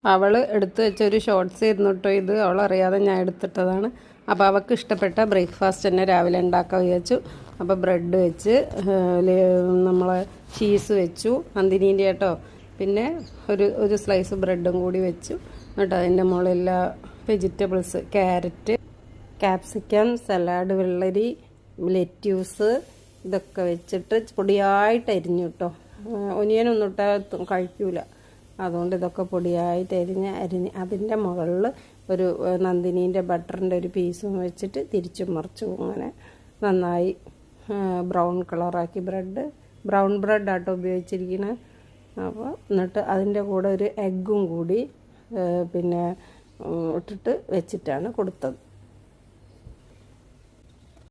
അവൾ എടുത്ത് വെച്ചൊരു ഷോർട്സ് ആയിരുന്നു കേട്ടോ ഇത്. അവളറിയാതെ ഞാൻ എടുത്തിട്ടതാണ്. അപ്പോൾ അവൾക്ക് ഇഷ്ടപ്പെട്ട ബ്രേക്ക്ഫാസ്റ്റ് തന്നെ രാവിലെ ഉണ്ടാക്കാൻ വിചാരിച്ചു. അപ്പോൾ ബ്രെഡ് വെച്ച് നമ്മളെ ചീസ് വെച്ചു നന്ദിനീൻ്റെ കേട്ടോ. പിന്നെ ഒരു സ്ലൈസ് ബ്രെഡും കൂടി വെച്ചു. എന്നിട്ട് അതിൻ്റെ മുകളിൽ വെജിറ്റബിൾസ് ക്യാരറ്റ്, ക്യാപ്സിക്കം, സലാഡ്, വെള്ളരി, ലെറ്റ്യൂസ് ഇതൊക്കെ വെച്ചിട്ട് പൊടിയായിട്ട് അരിഞ്ഞു കേട്ടോ. ഒനിയനൊന്നും ഇട്ടാൽ കഴിക്കൂല. അതുകൊണ്ട് ഇതൊക്കെ പൊടിയായിട്ട് അരിഞ്ഞ് അതിൻ്റെ മുകളിൽ ഒരു നന്ദിനീൻ്റെ ബട്ടറിൻ്റെ ഒരു പീസും വെച്ചിട്ട് തിരിച്ചും മറിച്ചും അങ്ങനെ നന്നായി ബ്രൗൺ കളറാക്കി ബ്രൗൺ ബ്രെഡാട്ടോ ഉപയോഗിച്ചിരിക്കുന്നത്. അപ്പോൾ എന്നിട്ട് അതിൻ്റെ കൂടെ ഒരു എഗ്ഗും കൂടി പിന്നെ ഇട്ടിട്ട് വെച്ചിട്ടാണ് കൊടുത്തത്.